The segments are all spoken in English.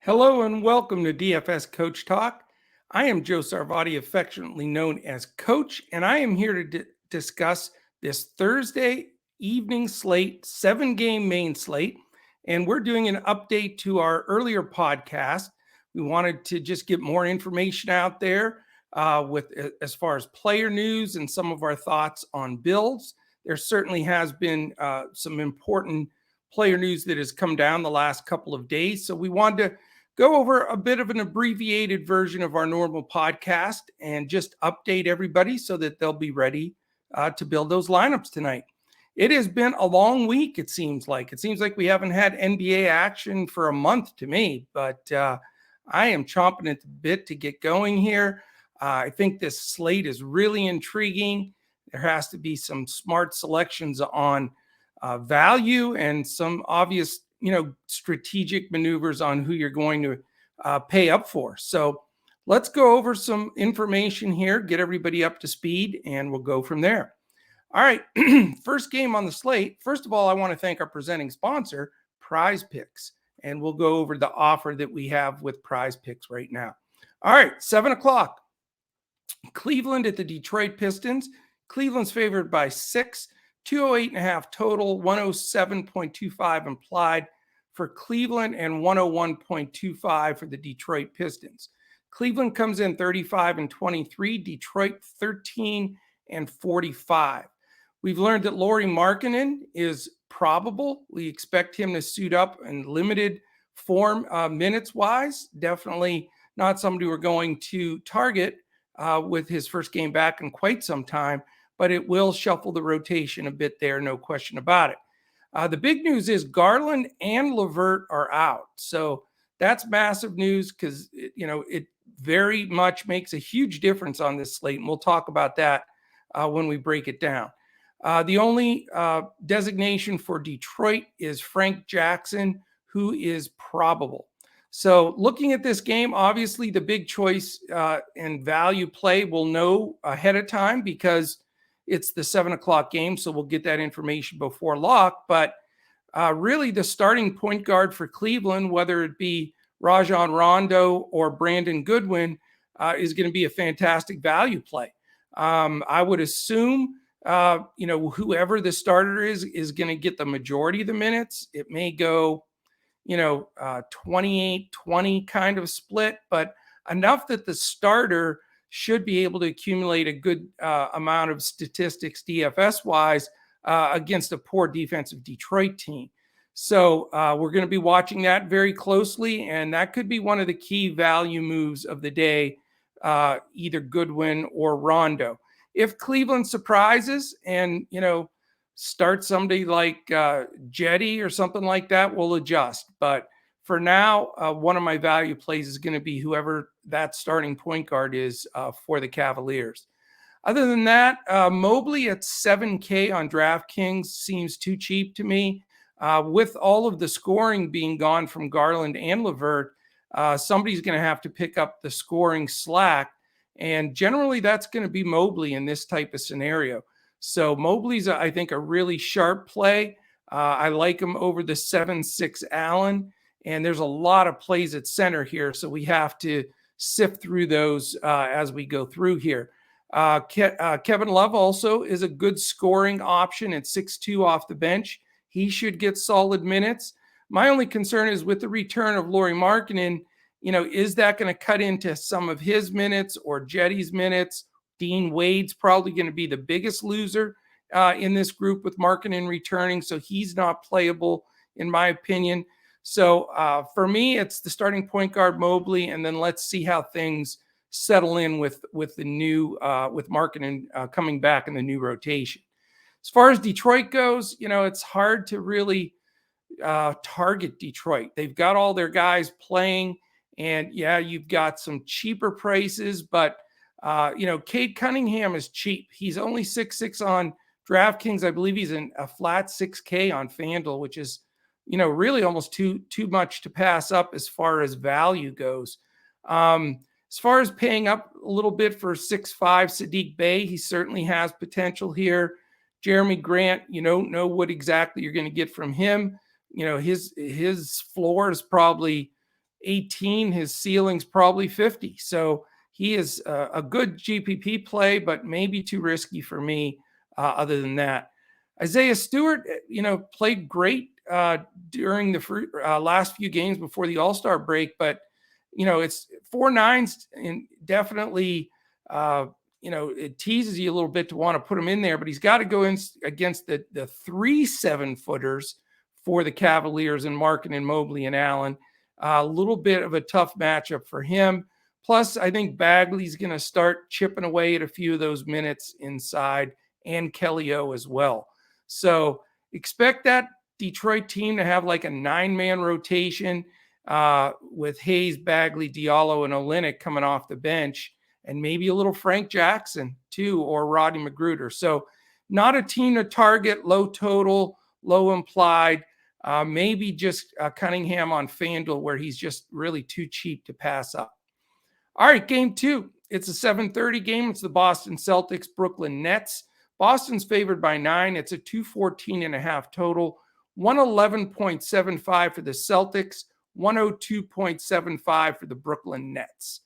Hello and welcome to DFS Coach Talk. I am Joe Sarvati, affectionately known as Coach, and I am here to discuss this Thursday evening slate, 7-game main slate. And we're doing an update to our earlier podcast. We wanted to just get more information out there with as far as player news and some of our thoughts on builds. There certainly has been some important player news that has come down the last couple of days. So we wanted to go over a bit of an abbreviated version of our normal podcast and just update everybody so that they'll be ready to build those lineups tonight. It has been a long week, it seems like. It seems like we haven't had NBA action for a month to me, but I am chomping at the bit to get going here. I think this slate is really intriguing. There has to be some smart selections on value and some obvious strategic maneuvers on who you're going to pay up for. So let's go over some information here, get everybody up to speed, and we'll go from there. All right, first game on the slate. First of all, I want to thank our presenting sponsor, Prize Picks, and we'll go over the offer that we have with Prize Picks right now. All right, 7 o'clock. Cleveland at the Detroit Pistons. Cleveland's favored by 6. 208.5 total, 107.25 implied for Cleveland, and 101.25 for the Detroit Pistons. Cleveland comes in 35-23, Detroit 13-45. We've learned that Lauri Markkanen is probable. We expect him to suit up in limited form minutes-wise. Definitely not somebody we're going to target with his first game back in quite some time, but it will shuffle the rotation a bit there, no question about it. The big news is Garland and LeVert are out. So that's massive news because, it very much makes a huge difference on this slate. And we'll talk about that when we break it down. The only designation for Detroit is Frank Jackson, who is probable. So looking at this game, obviously the big choice and value play we'll know ahead of time because it's the 7 o'clock game, so we'll get that information before lock. But really the starting point guard for Cleveland, whether it be Rajon Rondo or Brandon Goodwin, is going to be a fantastic value play. I would assume, whoever the starter is going to get the majority of the minutes. It may go, 28-20 kind of split, but enough that the starter should be able to accumulate a good amount of statistics DFS-wise against a poor defensive Detroit team. So we're going to be watching that very closely, and that could be one of the key value moves of the day, either Goodwin or Rondo. If Cleveland surprises and, start somebody like Jetty or something like that, we'll adjust. But for now, one of my value plays is going to be whoever that starting point guard is for the Cavaliers. Other than that, Mobley at 7K on DraftKings seems too cheap to me. With all of the scoring being gone from Garland and LeVert, somebody's going to have to pick up the scoring slack. And generally, that's going to be Mobley in this type of scenario. So Mobley's, I think, a really sharp play. I like him over the 7-6 Allen. And there's a lot of plays at center here, so we have to sift through those as we go through here. Kevin Love also is a good scoring option at 6'2" off the bench. He should get solid minutes. My only concern is with the return of Lauri Markkanen, is that going to cut into some of his minutes or Jetty's minutes? Dean Wade's probably going to be the biggest loser in this group with Markkanen returning, so he's not playable in my opinion. So for me, it's the starting point guard Mobley, and then let's see how things settle in with the new with Markkanen coming back in the new rotation. As far as Detroit goes, it's hard to really target Detroit. They've got all their guys playing, and you've got some cheaper prices, but Cade Cunningham is cheap. He's only 6'6" on DraftKings. I believe he's in a flat 6K on FanDuel, which is really almost too much to pass up as far as value goes. As far as paying up a little bit for 6'5" Sadiq Bey, he certainly has potential here. Jeremy Grant, you don't know what exactly you're going to get from him. His floor is probably 18, his ceiling's probably 50. So he is a good GPP play, but maybe too risky for me other than that. Isaiah Stewart, played great during the last few games before the All-Star break, but, it's 4.9s and definitely, it teases you a little bit to want to put him in there, but he's got to go in against the 3 7-footers for the Cavaliers and Markin and Mobley and Allen. A little bit of a tough matchup for him. Plus, I think Bagley's going to start chipping away at a few of those minutes inside, and Kelly O as well. So expect that Detroit team to have like a 9-man rotation with Hayes, Bagley, Diallo, and Olynyk coming off the bench, and maybe a little Frank Jackson too, or Rodney Magruder. So not a team to target, low total, low implied. Maybe just Cunningham on FanDuel, where he's just really too cheap to pass up. All right, game 2. It's a 7:30 game. It's the Boston Celtics, Brooklyn Nets. Boston's favored by 9. It's a 214.5 total. 111.75 for the Celtics, 102.75 for the Brooklyn Nets.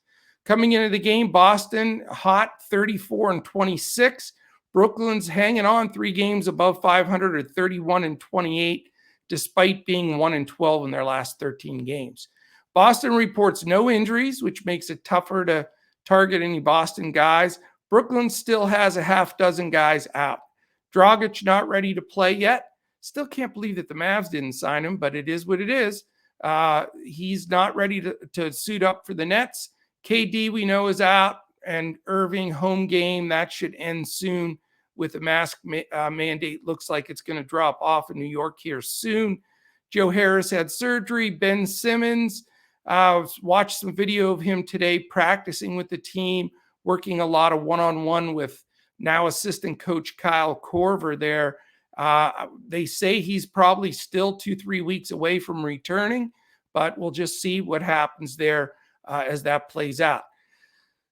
Coming into the game, Boston hot, 34-26. Brooklyn's hanging on 3 games above 500 at 31-28. Despite being 1-12 in their last 13 games. Boston reports no injuries, which makes it tougher to target any Boston guys. Brooklyn still has a half dozen guys out. Dragic not ready to play yet. Still can't believe that the Mavs didn't sign him, but it is what it is. He's not ready to suit up for the Nets. KD, we know, is out, and Irving home game. That should end soon with the mask mandate. Looks like it's going to drop off in New York here soon. Joe Harris had surgery. Ben Simmons, watched some video of him today practicing with the team, working a lot of one-on-one with now assistant coach Kyle Korver there. They say he's probably still 2-3 weeks away from returning, but we'll just see what happens there as that plays out.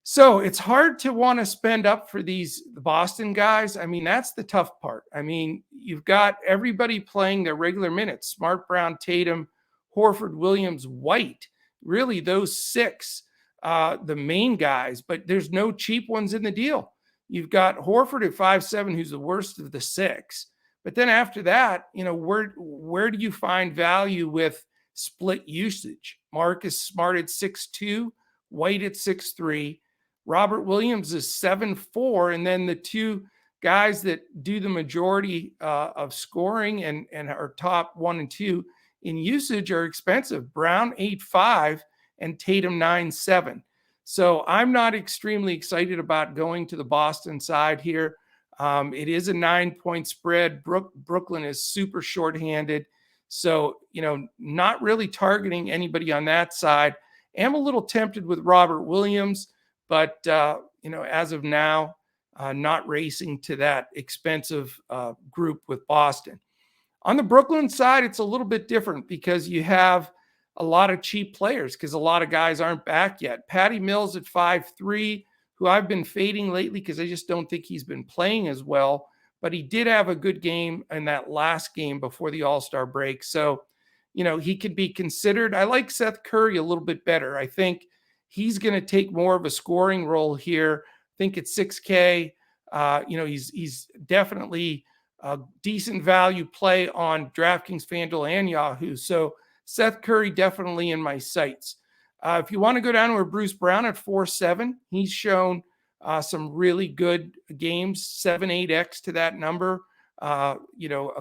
So it's hard to want to spend up for the Boston guys. I mean, that's the tough part. I mean, you've got everybody playing their regular minutes: Smart, Brown, Tatum, Horford, Williams, White. Really, those 6, the main guys, but there's no cheap ones in the deal. You've got Horford at 5'7", who's the worst of the 6. But then after that, where do you find value with split usage? Marcus Smart at 6'2", White at 6'3". Robert Williams is 7'4", and then the 2 guys that do the majority of scoring and are top 1 and 2 in usage are expensive. Brown 8'5", and Tatum 9'7". So I'm not extremely excited about going to the Boston side here. It is a 9-point spread. Brooklyn is super shorthanded. So, not really targeting anybody on that side. I'm a little tempted with Robert Williams, but, as of now, not racing to that expensive group with Boston. On the Brooklyn side, it's a little bit different because you have a lot of cheap players because a lot of guys aren't back yet. Patty Mills at 5'3", who I've been fading lately because I just don't think he's been playing as well, but he did have a good game in that last game before the All-Star break. So, he could be considered. I like Seth Curry a little bit better. I think he's going to take more of a scoring role here. I think at 6K, he's definitely a decent value play on DraftKings FanDuel and Yahoo. So Seth Curry definitely in my sights. If you want to go down to Bruce Brown at 4.7, he's shown some really good games, 7-8x to that number, a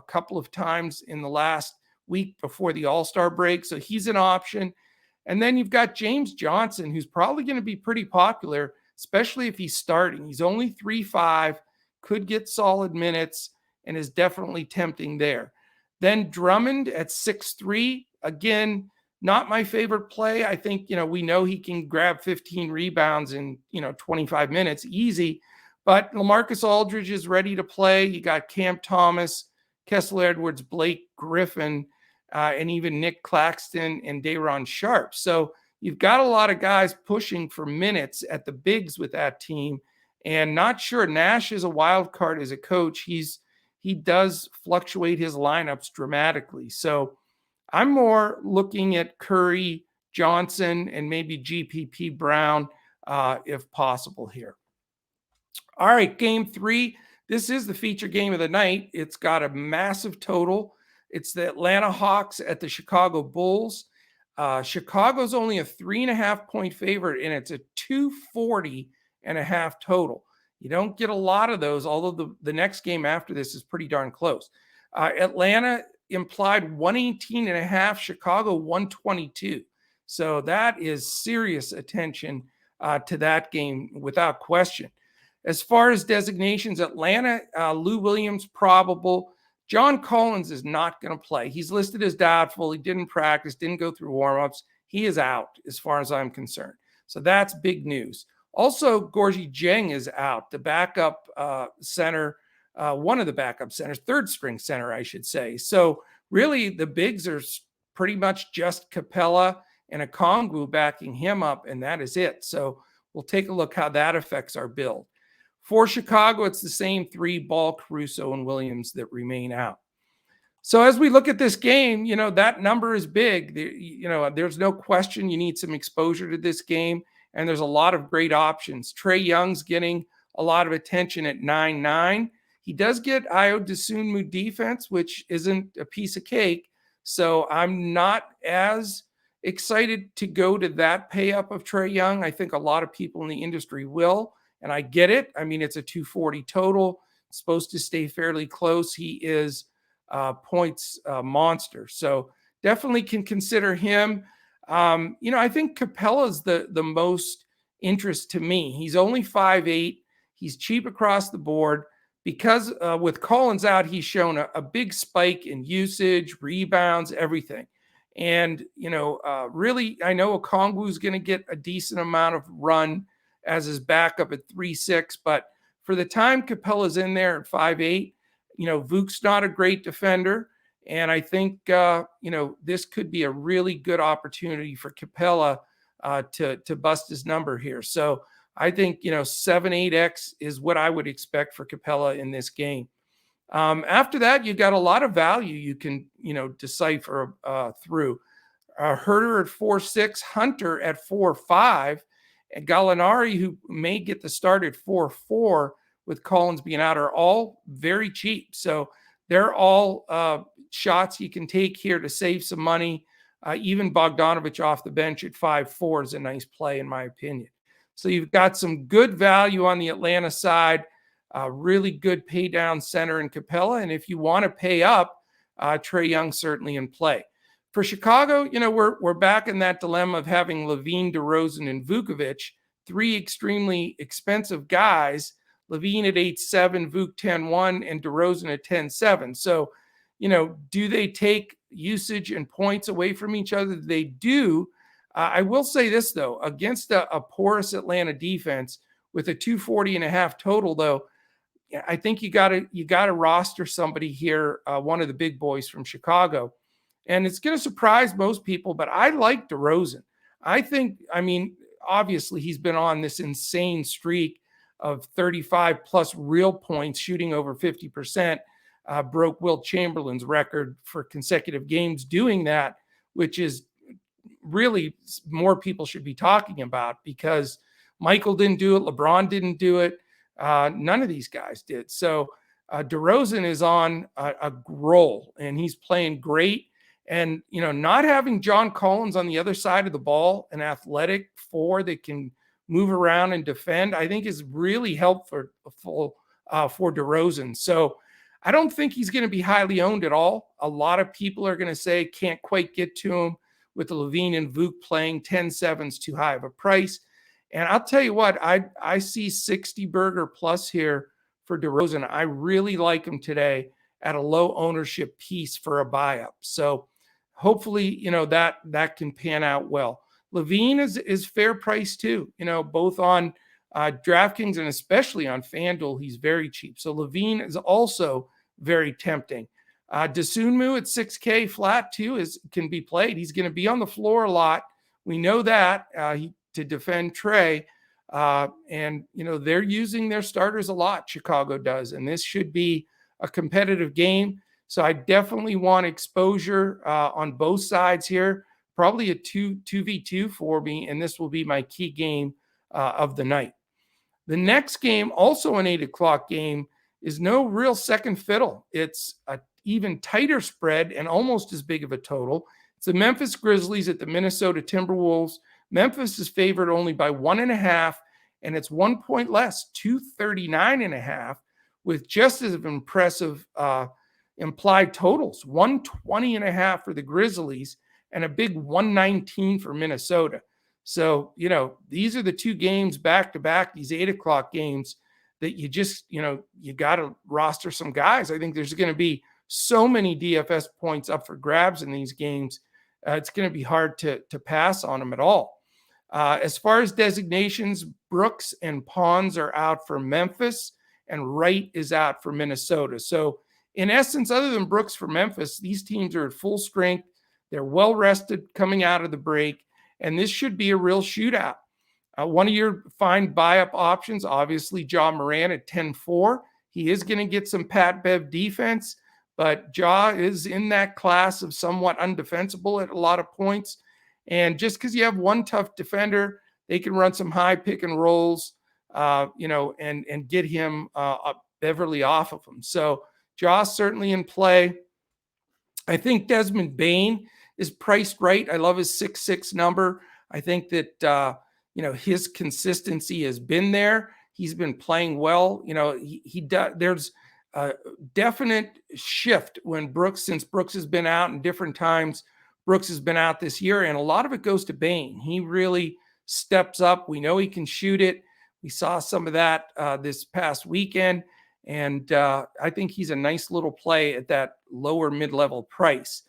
couple of times in the last week before the All-Star break. So he's an option. And then you've got James Johnson, who's probably going to be pretty popular, especially if he's starting. He's only 3.5, could get solid minutes, and is definitely tempting there. Then Drummond at 6'3", again, not my favorite play. I think, we know he can grab 15 rebounds in, 25 minutes, easy. But LaMarcus Aldridge is ready to play. You got Cam Thomas, Kessler Edwards, Blake Griffin, and even Nick Claxton and Day'Ron Sharpe. So you've got a lot of guys pushing for minutes at the bigs with that team. And not sure Nash is a wild card as a coach. He does fluctuate his lineups dramatically. So I'm more looking at Curry, Johnson, and maybe GPP Brown if possible here. All right, game 3. This is the feature game of the night. It's got a massive total. It's the Atlanta Hawks at the Chicago Bulls. Chicago's only a 3.5-point favorite, and it's a 240.5 total. You don't get a lot of those, although the next game after this is pretty darn close. Atlanta implied 118.5, Chicago 122. So that is serious attention to that game without question. As far as designations, Atlanta, Lou Williams probable. John Collins is not going to play. He's listed as doubtful. He didn't practice, didn't go through warmups. He is out as far as I'm concerned. So that's big news. Also, Gorgie Dieng is out, the backup center, one of the backup centers, third string center, I should say. So really the bigs are pretty much just Capella and Okongwu backing him up, and that is it. So we'll take a look how that affects our build. For Chicago, it's the same 3, Ball, Caruso, and Williams that remain out. So as we look at this game, that number is big. There's no question you need some exposure to this game, and there's a lot of great options. Trae Young's getting a lot of attention at 9.9. He does get Ayo Dosunmu defense, which isn't a piece of cake. So I'm not as excited to go to that pay up of Trae Young. I think a lot of people in the industry will. And I get it. I mean, it's a 240 total. It's supposed to stay fairly close. He is points monster. So definitely can consider him. I think Capella's the most interest to me. He's only 5'8". He's cheap across the board. Because with Collins out, he's shown a big spike in usage, rebounds, everything. And, really, I know Okongwu's going to get a decent amount of run as his backup at 3.6, but for the time Capella's in there at 5'8", Vuk's not a great defender, and I think this could be a really good opportunity for Capella to bust his number here. So I think 7-8x is what I would expect for Capella in this game. After that, you've got a lot of value you can decipher through. Herter at 4.6, Hunter at 4.5. And Gallinari, who may get the start at 4.4 with Collins being out, are all very cheap. So they're all shots you can take here to save some money. Even Bogdanovich off the bench at 5.4 is a nice play, in my opinion. So you've got some good value on the Atlanta side, really good pay down center in Capella. And if you want to pay up, Trae Young certainly in play. For Chicago, we're back in that dilemma of having LaVine, DeRozan, and Vukovic, 3 extremely expensive guys. LaVine at 8.7, Vuk 10.1, and DeRozan at 10.7. So, do they take usage and points away from each other? They do. I will say this, though, against a porous Atlanta defense with a 240.5 total, though, I think you got to roster somebody here, one of the big boys from Chicago. And it's going to surprise most people, but I like DeRozan. Obviously he's been on this insane streak of 35 plus real points, shooting over 50%, broke Wilt Chamberlain's record for consecutive games doing that, which is really more people should be talking about because Michael didn't do it. LeBron didn't do it. None of these guys did. So DeRozan is on a roll and he's playing great. And, not having John Collins on the other side of the ball, an athletic 4 that can move around and defend, I think is really helpful for DeRozan. So I don't think he's going to be highly owned at all. A lot of people are going to say can't quite get to him with the LaVine and Vuk playing. 10.7's too high of a price. And I'll tell you what, I see 60 burger plus here for DeRozan. I really like him today at a low ownership piece for a buy up. So hopefully, that can pan out well. LaVine is fair price too, both on DraftKings and especially on FanDuel. He's very cheap. So LaVine is also very tempting. Dosunmu at 6K flat too can be played. He's going to be on the floor a lot. We know that to defend Trae. And they're using their starters a lot. Chicago does. And this should be a competitive game. So I definitely want exposure on both sides here. probably a 2v2 for me, and this will be my key game of the night. The next game, also an 8 o'clock game, is no real second fiddle. It's a even tighter spread and almost as big of a total. It's the Memphis Grizzlies at the Minnesota Timberwolves. Memphis is favored only by 1.5, and it's 1 point less, 239.5, with just as impressive implied totals, 120.5 for the Grizzlies and a big 119 for Minnesota. So, these are the two games back to back, these 8 o'clock games that you just, you got to roster some guys. I think there's going to be so many DFS points up for grabs in these games. It's going to be hard to pass on them at all. As far as designations, Brooks and Pons are out for Memphis, and Wright is out for Minnesota. So in essence, other than Brooks for Memphis, these teams are at full strength. They're well rested coming out of the break, and this should be a real shootout. One of your fine buy-up options, obviously, Ja Morant at 10-4. He is going to get some Pat Bev defense, but Ja is in that class of somewhat undefensible at a lot of points. And just because you have one tough defender, they can run some high pick and rolls, and get him Beverly off of him. So Ja's certainly in play. I think Desmond Bane is priced right. I love his 6'6" number. I think that his consistency has been there. He's been playing well. He does. There's a definite shift since Brooks has been out, and different times Brooks has been out this year, and a lot of it goes to Bane. He really steps up. We know he can shoot it. We saw some of that this past weekend, and I think he's a nice little play at that lower mid-level price.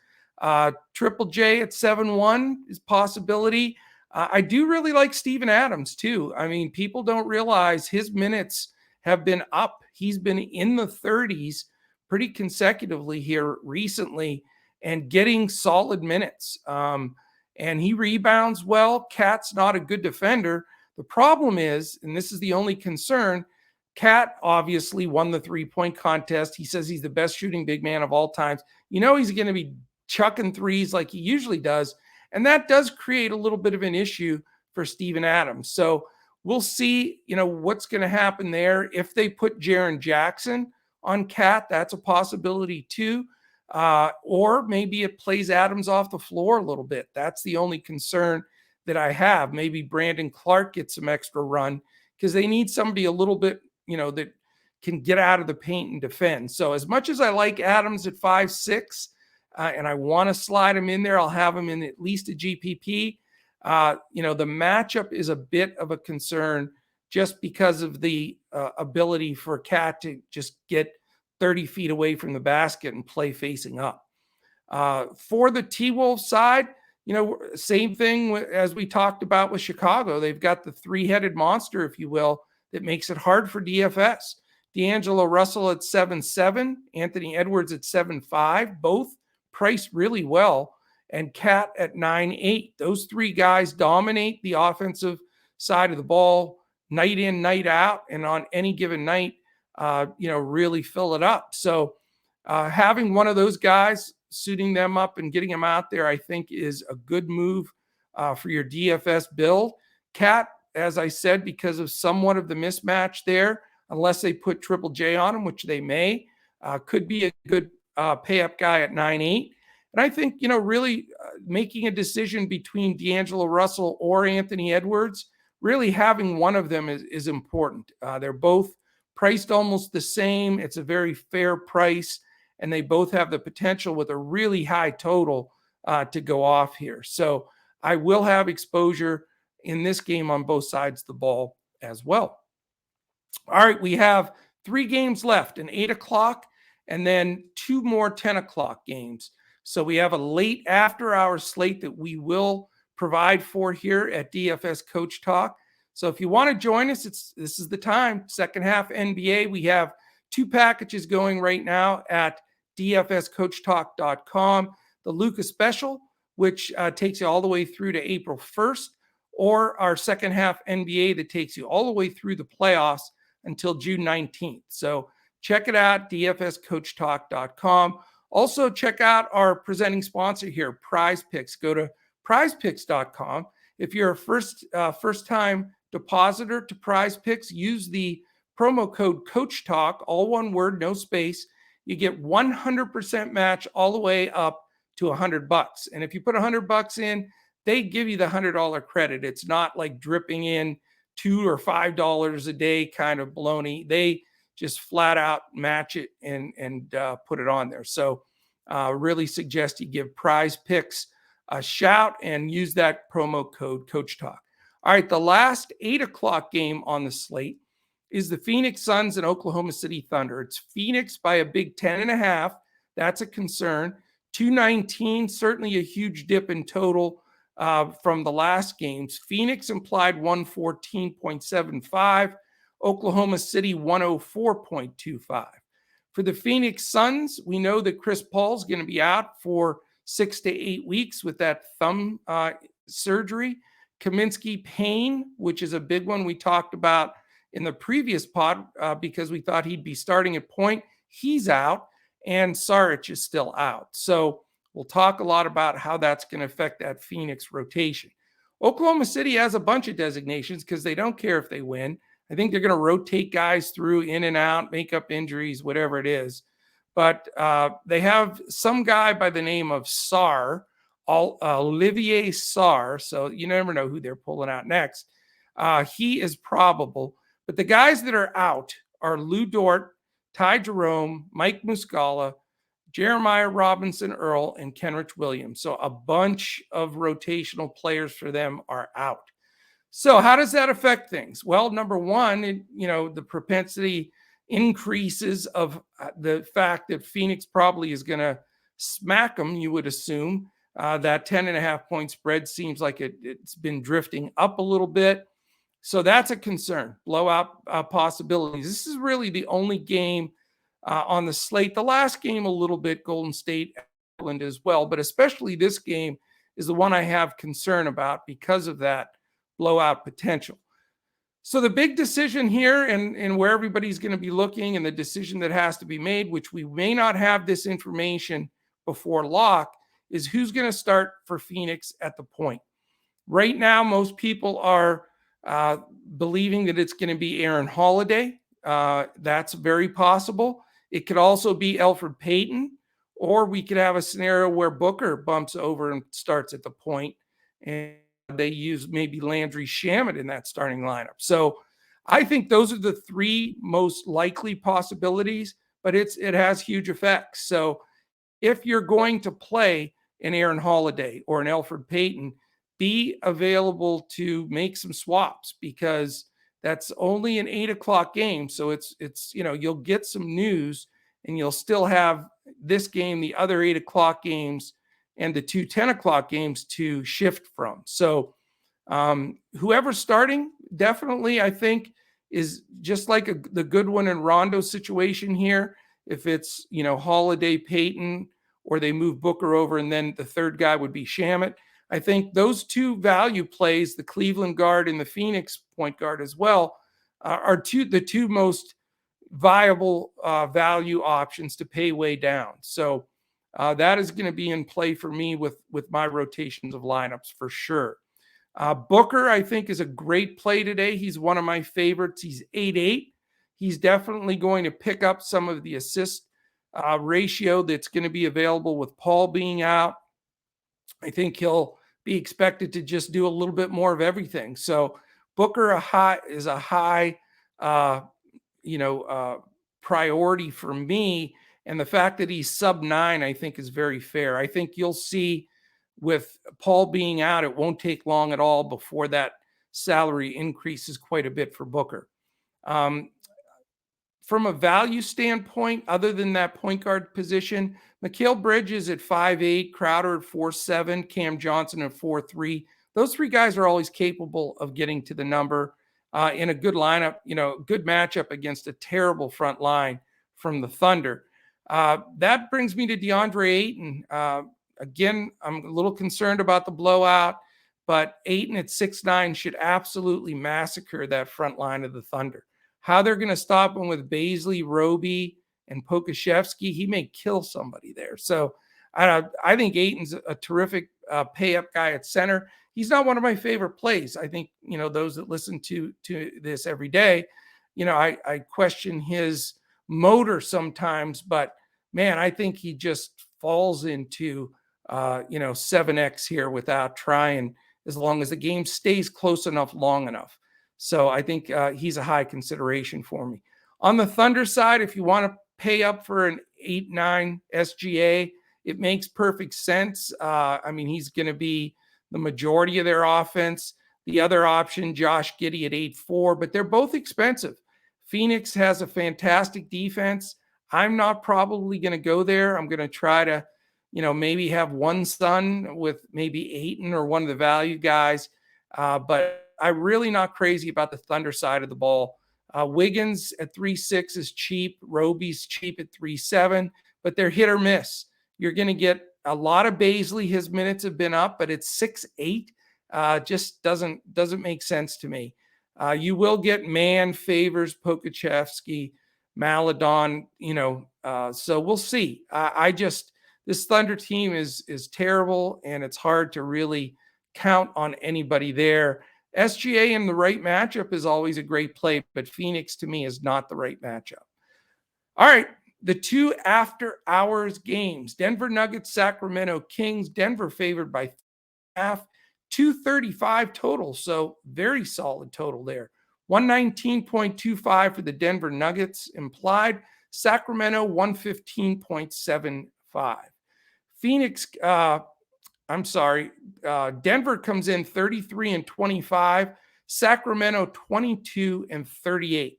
Triple J at 7-1 is possibility. I do really like Steven Adams too. I mean, people don't realize his minutes have been up. He's been in the 30s pretty consecutively here recently and getting solid minutes. And he rebounds well. Cat's not a good defender. The problem is, and this is the only concern, Cat obviously won the 3-point contest. He says he's the best shooting big man of all times. He's going to be chucking threes like he usually does. And that does create a little bit of an issue for Steven Adams. So we'll see, what's going to happen there. If they put Jaren Jackson on Cat, that's a possibility too. Or maybe it plays Adams off the floor a little bit. That's the only concern that I have. Maybe Brandon Clark gets some extra run because they need somebody a little bit, that can get out of the paint and defend. So as much as I like Adams at 5'6", and I want to slide him in there, I'll have him in at least a GPP. The matchup is a bit of a concern just because of the ability for Cat to just get 30 feet away from the basket and play facing up. For the T-Wolves side, same thing as we talked about with Chicago. They've got the three-headed monster, if you will, that makes it hard for DFS. D'Angelo Russell at 7-7, Anthony Edwards at 7-5, both priced really well, and Cat at 9-8. Those three guys dominate the offensive side of the ball night in, night out, and on any given night, really fill it up. So having one of those guys, suiting them up and getting them out there, I think is a good move for your DFS build. Cat, as I said, because of somewhat of the mismatch there, unless they put Triple J on him, which they may, could be a good pay-up guy at 9-8. And I think, really making a decision between D'Angelo Russell or Anthony Edwards, really having one of them is important. They're both priced almost the same. It's a very fair price, and they both have the potential with a really high total to go off here. So I will have exposure in this game on both sides of the ball as well. All right, we have 3 games left, an 8 o'clock and then 2 more 10 o'clock games. So we have a late after-hour slate that we will provide for here at DFS Coach Talk. So if you want to join us, this is the time. Second half NBA. We have 2 packages going right now at dfscoachtalk.com. The Luka Special, which takes you all the way through to April 1st, or our second half NBA that takes you all the way through the playoffs until June 19th. So check it out, dfscoachtalk.com. Also, check out our presenting sponsor here, Prize Picks. Go to prizepicks.com. If you're a first-time depositor to Prize Picks, use the promo code CoachTalk, all one word, no space. You get 100% match all the way up to $100. And if you put $100 in, they give you the $100 credit. It's not like dripping in $2 or $5 a day kind of baloney. They just flat out match it and put it on there. So really suggest you give Prize Picks a shout and use that promo code CoachTalk. All right, the last 8 o'clock game on the slate is the Phoenix Suns and Oklahoma City Thunder. It's Phoenix by a big 10.5. That's a concern. 219, certainly a huge dip in total from the last games. Phoenix implied 114.75. Oklahoma City 104.25. For the Phoenix Suns, we know that Chris Paul's going to be out for 6 to 8 weeks with that thumb surgery. Kaminsky pain, which is a big one we talked about in the previous pod because we thought he'd be starting at point. He's out, and Saric is still out. So we'll talk a lot about how that's going to affect that Phoenix rotation. Oklahoma City has a bunch of designations because they don't care if they win. I think they're going to rotate guys through in and out, make up injuries, whatever it is. But they have some guy by the name of Sarr, Olivier Sarr. So you never know who they're pulling out next. He is probable. But the guys that are out are Lou Dort, Ty Jerome, Mike Muscala, Jeremiah Robinson Earl, and Kenrich Williams. So a bunch of rotational players for them are out. So how does that affect things? Well, number one, the propensity increases of the fact that Phoenix probably is going to smack them, you would assume. That 10.5 point spread seems like it's been drifting up a little bit. So that's a concern. Blowout possibilities. This is really the only game on the slate. The last game a little bit, Golden State, Portland as well, but especially this game is the one I have concern about because of that blowout potential. So the big decision here and where everybody's going to be looking and the decision that has to be made, which we may not have this information before lock, is who's going to start for Phoenix at the point. Right now, most people are believing that it's going to be Aaron Holiday. That's very possible. It could also be Elfrid Payton, or we could have a scenario where Booker bumps over and starts at the point, and they use maybe Landry Shamet in that starting lineup. So I think those are the three most likely possibilities, but it has huge effects. So if you're going to play an Aaron Holiday or an Elfrid Payton, be available to make some swaps because that's only an 8 o'clock game. So it's you'll get some news and you'll still have this game, the other 8 o'clock games, and the 2 10 o'clock games to shift from. So whoever's starting, definitely, I think, is just like the Goodwin and Rondo situation here. If it's, Holiday, Payton, or they move Booker over, and then the third guy would be Shamet. I think those two value plays, the Cleveland guard and the Phoenix point guard as well, are the two most viable value options to pay way down. So that is going to be in play for me with my rotations of lineups for sure. Booker, I think, is a great play today. He's one of my favorites. He's 8-8. He's definitely going to pick up some of the assist ratio that's going to be available with Paul being out. I think he'll be expected to just do a little bit more of everything. So Booker is a high priority for me. And the fact that he's sub 9, I think, is very fair. I think you'll see with Paul being out, it won't take long at all before that salary increases quite a bit for Booker. From a value standpoint, other than that point guard position, Mikal Bridges at 5'8", Crowder at 4'7", Cam Johnson at 4'3". Those three guys are always capable of getting to the number in a good lineup, good matchup against a terrible front line from the Thunder. That brings me to Deandre Ayton. Again, I'm a little concerned about the blowout, but Ayton at 6'9" should absolutely massacre that front line of the Thunder. How they're going to stop him with Baisley, Roby, and Pokashevsky, he may kill somebody there. So I think Ayton's a terrific pay up guy at center. He's not one of my favorite plays. I think, those that listen to this every day, I question his motor sometimes, but man, I think he just falls into, 7X here without trying, as long as the game stays close enough, long enough. So I think he's a high consideration for me. On the Thunder side, if you want to pay up for an 8-9 SGA, it makes perfect sense. He's going to be the majority of their offense. The other option, Josh Giddey at 8-4, but they're both expensive. Phoenix has a fantastic defense. I'm not probably going to go there. I'm going to try to, maybe have one Sun with maybe Ayton or one of the value guys. But I'm really not crazy about the Thunder side of the ball. Wiggins at 3.6 is cheap. Roby's cheap at 3.7, but they're hit or miss. You're going to get a lot of Baisley. His minutes have been up, but it's 6-8. Just doesn't make sense to me. You will get Man, Favors, Pokachevsky, Maladon, so we'll see. This Thunder team is terrible, and it's hard to really count on anybody there. SGA in the right matchup is always a great play, but Phoenix to me is not the right matchup. All right, the two after hours games: Denver Nuggets, Sacramento Kings. Denver favored by half, 235 total, so very solid total there. 119.25 for the Denver Nuggets implied. Sacramento 115.75. Phoenix, Denver comes in 33-25. Sacramento 22-38.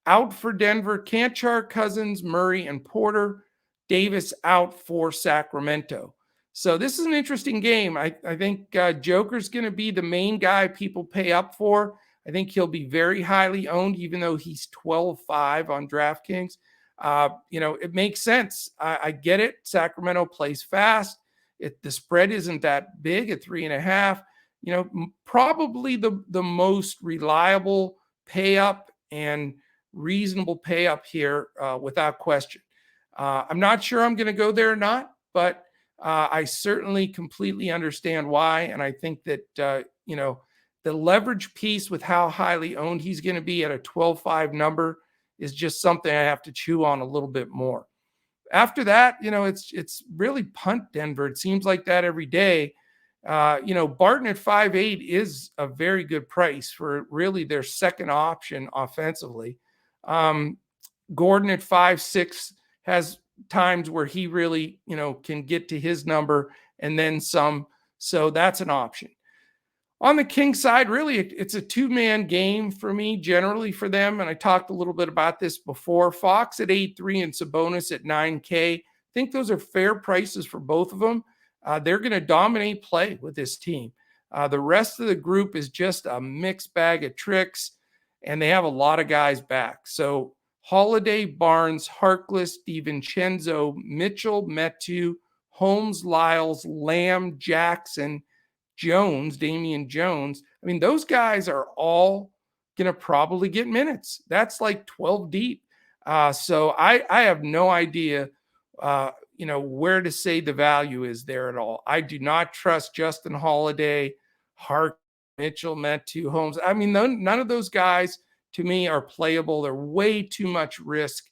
Out for Denver, Canchar, Cousins, Murray, and Porter. Davis out for Sacramento. So this is an interesting game. I think Joker's going to be the main guy people pay up for. I think he'll be very highly owned, even though he's 12-5 on DraftKings. It makes sense. I get it. Sacramento plays fast. The spread isn't that big at 3.5. Probably the most reliable pay up and reasonable pay up here without question. I'm not sure I'm going to go there or not, but I certainly completely understand why. And I think that, the leverage piece with how highly owned he's going to be at a 12-5 number is just something I have to chew on a little bit more. After that, it's really punt Denver. It seems like that every day. Barton at 5.8 is a very good price for really their second option offensively. Gordon at 5.6 has times where he really, can get to his number and then some. So that's an option. On the King side, really, it's a two-man game for me, generally for them. And I talked a little bit about this before. Fox at 8.3 and Sabonis at 9K. I think those are fair prices for both of them. They're going to dominate play with this team. The rest of the group is just a mixed bag of tricks, and they have a lot of guys back. So Holiday, Barnes, Harkless, DiVincenzo, Mitchell, Metu, Holmes, Lyles, Lamb, Jackson, Jones, Damian Jones. Those guys are all going to probably get minutes. That's like 12 deep. So I have no idea, where to say the value is there at all. I do not trust Justin Holiday, Hart, Mitchell, Metu, Holmes. None of those guys to me are playable. They're way too much risk.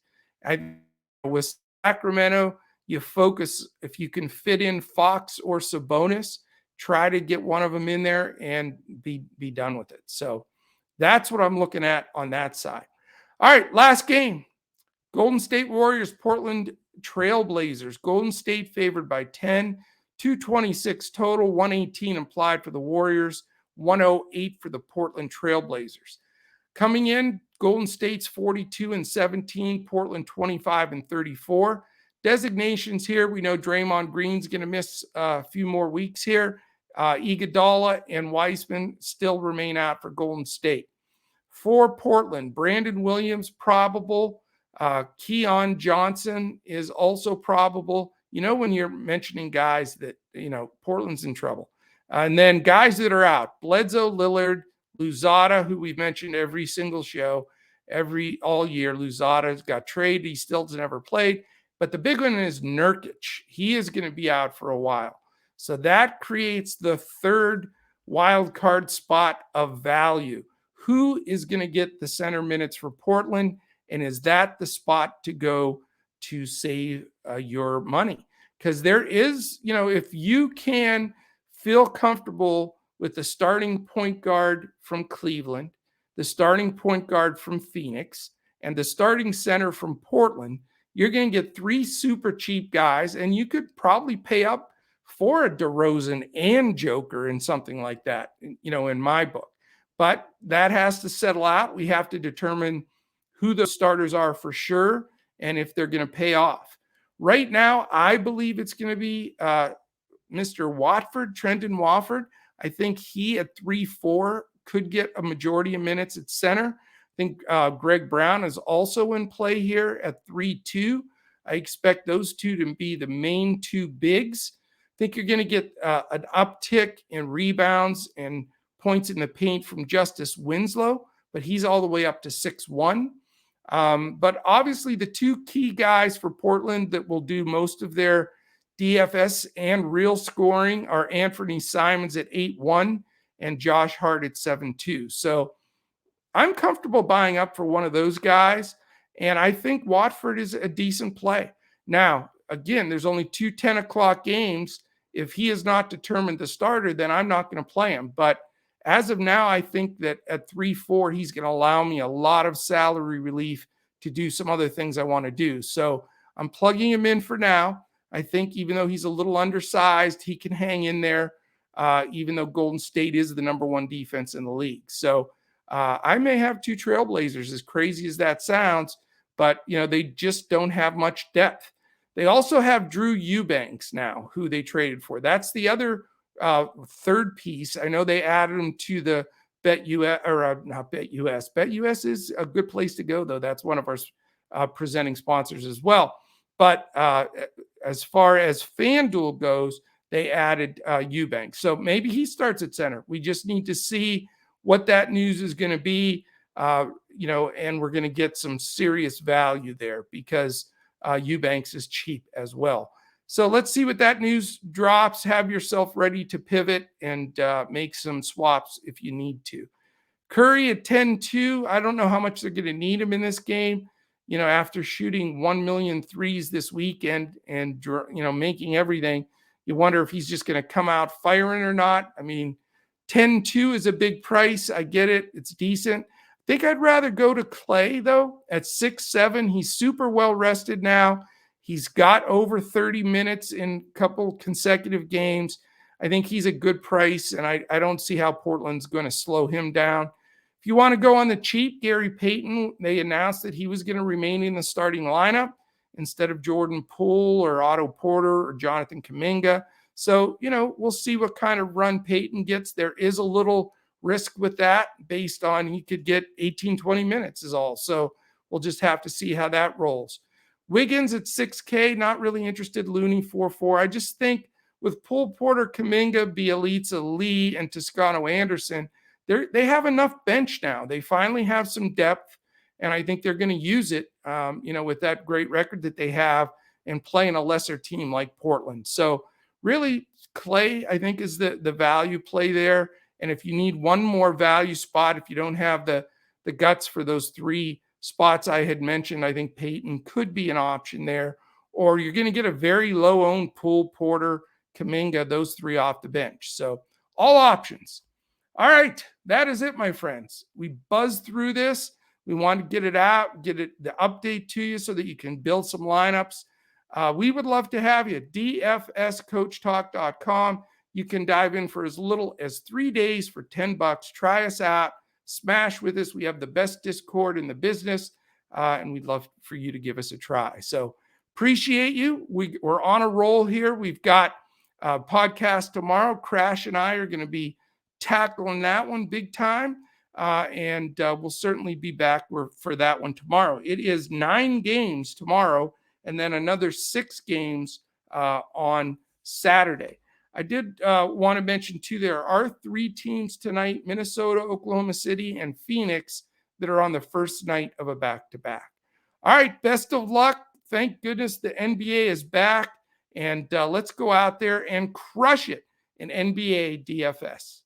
With Sacramento, you focus, if you can fit in Fox or Sabonis, try to get one of them in there and be done with it. So that's what I'm looking at on that side. All right, last game. Golden State Warriors, Portland Trailblazers. Golden State favored by 10, 226 total, 118 implied for the Warriors, 108 for the Portland Trailblazers. Coming in, Golden State's 42-17, Portland 25-34. Designations here, we know Draymond Green's going to miss a few more weeks here. Iguodala and Weissman still remain out for Golden State. For Portland, Brandon Williams probable. Keon Johnson is also probable. When you're mentioning guys that, Portland's in trouble. And then guys that are out: Bledsoe, Lillard, Luzada, who we've mentioned every single show, all year. Luzada's got traded. He still has never played. But the big one is Nurkic. He is going to be out for a while. So that creates the third wild card spot of value. Who is going to get the center minutes for Portland? And is that the spot to go to save your money? Because there is, if you can feel comfortable with the starting point guard from Cleveland, the starting point guard from Phoenix, and the starting center from Portland, you're going to get three super cheap guys, and you could probably pay up for a DeRozan and Joker and something like that, in my book. But that has to settle out. We have to determine who the starters are for sure and if they're going to pay off. Right now, I believe it's going to be Mr. Watford, Trenton Watford. I think he at 3-4 could get a majority of minutes at center. I think Greg Brown is also in play here at 3-2. I expect those two to be the main two bigs. I think you're going to get an uptick in rebounds and points in the paint from Justice Winslow, but he's all the way up to 6-1. But obviously the two key guys for Portland that will do most of their DFS and real scoring are Anthony Simons at 8-1 and Josh Hart at 7-2. So I'm comfortable buying up for one of those guys, and I think Watford is a decent play. Now, again, there's only two 10 o'clock games. If he is not determined the starter, then I'm not going to play him. But as of now, I think that at 3-4, he's going to allow me a lot of salary relief to do some other things I want to do. So I'm plugging him in for now. I think even though he's a little undersized, he can hang in there, even though Golden State is the number one defense in the league. So I may have two Trailblazers, as crazy as that sounds, but they just don't have much depth. They also have Drew Eubanks now, who they traded for. That's the other third piece. I know they added him to the BetUS, or not BetUS. BetUS is a good place to go, though. That's one of our presenting sponsors as well. But as far as FanDuel goes, they added Eubanks. So maybe he starts at center. We just need to see what that news is going to be, and we're going to get some serious value there because Eubanks is cheap as well. So let's see what that news drops. Have yourself ready to pivot and make some swaps if you need to. Curry at 10-2. I don't know how much they're going to need him in this game. After shooting 1 million threes this weekend and, making everything, you wonder if he's just going to come out firing or not. I mean, 10-2 is a big price. I get it. It's decent. I think I'd rather go to Clay, though, at 6-7. He's super well rested now. He's got over 30 minutes in a couple consecutive games. I think he's a good price, and I don't see how Portland's going to slow him down. If you want to go on the cheap, Gary Payton, they announced that he was going to remain in the starting lineup instead of Jordan Poole or Otto Porter or Jonathan Kuminga. So, we'll see what kind of run Payton gets. There is a little risk with that based on he could get 18, 20 minutes is all. So we'll just have to see how that rolls. Wiggins at 6K, not really interested. Looney 4-4. I just think with Poole, Porter, Kuminga, Bielitsa, Lee, and Toscano Anderson, they have enough bench now. They finally have some depth, and I think they're going to use it, with that great record that they have and playing a lesser team like Portland. So really, Clay, I think, is the value play there. And if you need one more value spot, if you don't have the guts for those three spots I had mentioned, I think Payton could be an option there. Or you're going to get a very low-owned Poole, Porter, Kuminga, those three off the bench. So all options. All right, that is it, my friends. We buzzed through this. We want to get it out, the update to you so that you can build some lineups. We would love to have you. DFSCoachTalk.com. You can dive in for as little as 3 days for $10. Try us out. Smash with us. We have the best Discord in the business, and we'd love for you to give us a try. So appreciate you. We're on a roll here. We've got a podcast tomorrow. Crash and I are going to be tackling that one big time, and we'll certainly be back for that one tomorrow. It is 9 games tomorrow, and then another 6 games on Saturday. I did want to mention, too, there are 3 teams tonight, Minnesota, Oklahoma City, and Phoenix, that are on the first night of a back-to-back. All right, best of luck. Thank goodness the NBA is back, And let's go out there and crush it in NBA DFS.